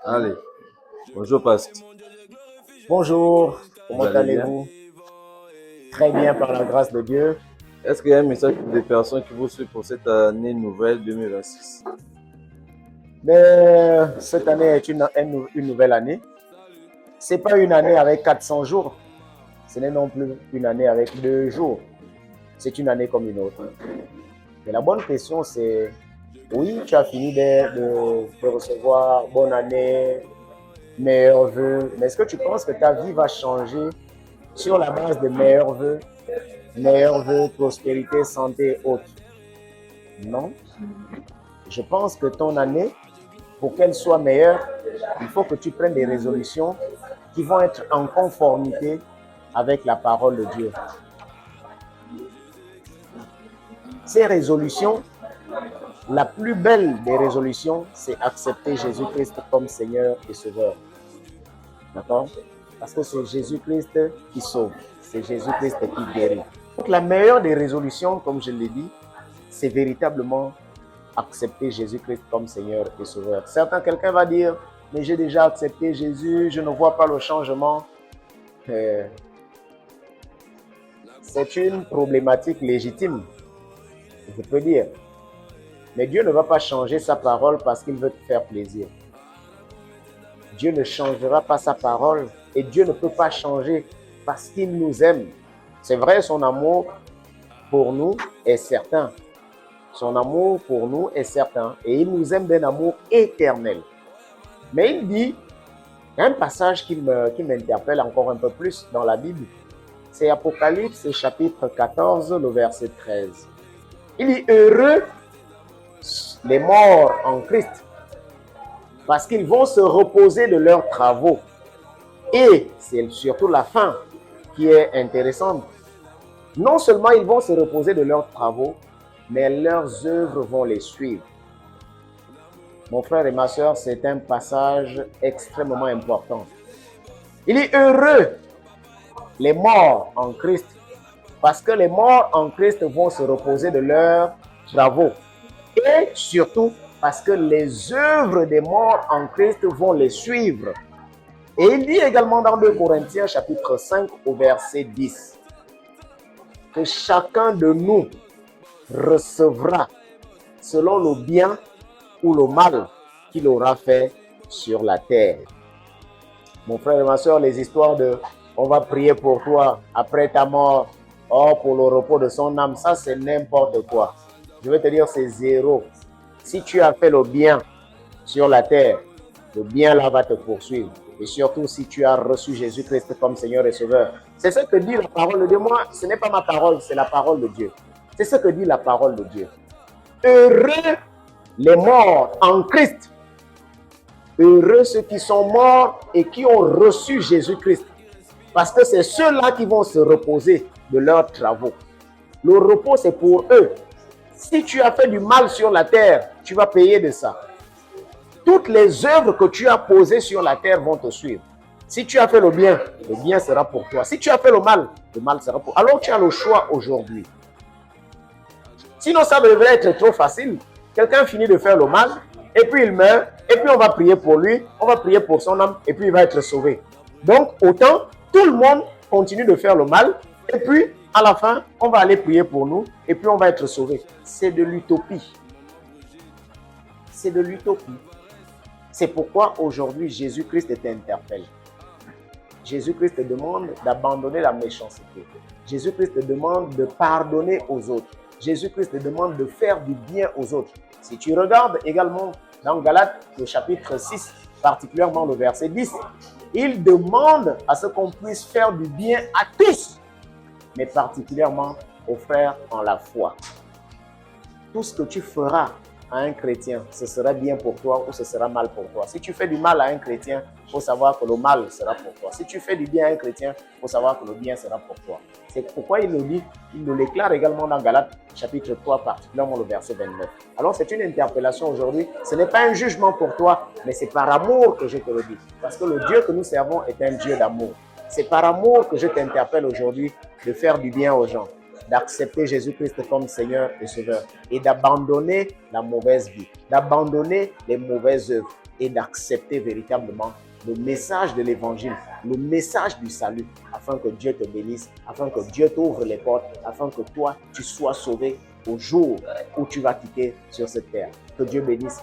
Allez, bonjour Pasteur. Bonjour, Vous comment allez bien? allez-vous? Très bien par la grâce de Dieu. Est-ce qu'il y a un message pour des personnes qui vous suivent pour cette année nouvelle 2026? Mais cette année est une nouvelle année. Ce n'est pas une année avec 400 jours. Ce n'est non plus une année avec 2 jours. C'est une année comme une autre. Mais la bonne question, c'est, oui, tu as fini de recevoir bonne année, meilleurs vœux. Mais est-ce que tu penses que ta vie va changer sur la base de meilleurs vœux, prospérité, santé et autres? Non. Je pense que ton année, pour qu'elle soit meilleure, il faut que tu prennes des résolutions qui vont être en conformité avec la parole de Dieu. Ces résolutions, la plus belle des résolutions, c'est accepter Jésus-Christ comme Seigneur et Sauveur. D'accord? Parce que c'est Jésus-Christ qui sauve, c'est Jésus-Christ qui guérit. Donc la meilleure des résolutions, comme je l'ai dit, c'est véritablement accepter Jésus-Christ comme Seigneur et Sauveur. Quelqu'un va dire, mais j'ai déjà accepté Jésus, je ne vois pas le changement. C'est une problématique légitime, je peux dire. Mais Dieu ne va pas changer sa parole parce qu'il veut te faire plaisir. Dieu ne changera pas sa parole et Dieu ne peut pas changer parce qu'il nous aime. C'est vrai, son amour pour nous est certain. Son amour pour nous est certain et il nous aime d'un amour éternel. Mais il dit, il y a un passage qui m'interpelle encore un peu plus dans la Bible. C'est Apocalypse chapitre 14, le verset 13. Il dit, heureux les morts en Christ, parce qu'ils vont se reposer de leurs travaux. Et c'est surtout la fin qui est intéressante. Non seulement ils vont se reposer de leurs travaux, mais leurs œuvres vont les suivre. Mon frère et ma soeur, c'est un passage extrêmement important. Il est heureux les morts en Christ, parce que les morts en Christ vont se reposer de leurs travaux. Et surtout, parce que les œuvres des morts en Christ vont les suivre. Et il dit également dans 2 Corinthiens chapitre 5 au verset 10 que chacun de nous recevra selon le bien ou le mal qu'il aura fait sur la terre. Mon frère et ma soeur, les histoires de on va prier pour toi après ta mort, pour le repos de son âme, ça c'est n'importe quoi. Je vais te dire, c'est zéro. Si tu as fait le bien sur la terre, le bien là va te poursuivre. Et surtout si tu as reçu Jésus-Christ comme Seigneur et Sauveur. C'est ce que dit la parole de Dieu. Moi, ce n'est pas ma parole, c'est la parole de Dieu. C'est ce que dit la parole de Dieu. Heureux les morts en Christ. Heureux ceux qui sont morts et qui ont reçu Jésus-Christ. Parce que c'est ceux-là qui vont se reposer de leurs travaux. Le repos, c'est pour eux. Si tu as fait du mal sur la terre, tu vas payer de ça. Toutes les œuvres que tu as posées sur la terre vont te suivre. Si tu as fait le bien sera pour toi. Si tu as fait le mal sera pour toi. Alors tu as le choix aujourd'hui. Sinon, ça devrait être trop facile. Quelqu'un finit de faire le mal, et puis il meurt, et puis on va prier pour lui, on va prier pour son âme, et puis il va être sauvé. Donc, autant, tout le monde continue de faire le mal, et puis, à la fin, on va aller prier pour nous, et puis on va être sauvé. C'est de l'utopie. C'est de l'utopie. C'est pourquoi aujourd'hui, Jésus-Christ t'interpelle. Jésus-Christ te demande d'abandonner la méchanceté. Jésus-Christ te demande de pardonner aux autres. Jésus-Christ te demande de faire du bien aux autres. Si tu regardes également dans Galates, le chapitre 6, particulièrement le verset 10, il demande à ce qu'on puisse faire du bien à tous, mais particulièrement aux frères en la foi. Tout ce que tu feras à un chrétien, ce sera bien pour toi ou ce sera mal pour toi. Si tu fais du mal à un chrétien, il faut savoir que le mal sera pour toi. Si tu fais du bien à un chrétien, il faut savoir que le bien sera pour toi. C'est pourquoi il nous déclare également dans Galates, chapitre 3, particulièrement le verset 29. Alors c'est une interpellation aujourd'hui. Ce n'est pas un jugement pour toi, mais c'est par amour que je te le dis. Parce que le Dieu que nous servons est un Dieu d'amour. C'est par amour que je t'interpelle aujourd'hui de faire du bien aux gens. d'accepter Jésus-Christ comme Seigneur et Sauveur et d'abandonner la mauvaise vie, d'abandonner les mauvaises œuvres et d'accepter véritablement le message de l'évangile, le message du salut, afin que Dieu te bénisse, afin que Dieu t'ouvre les portes, afin que toi, tu sois sauvé au jour où tu vas quitter sur cette terre. Que Dieu bénisse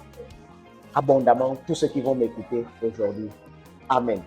abondamment tous ceux qui vont m'écouter aujourd'hui. Amen.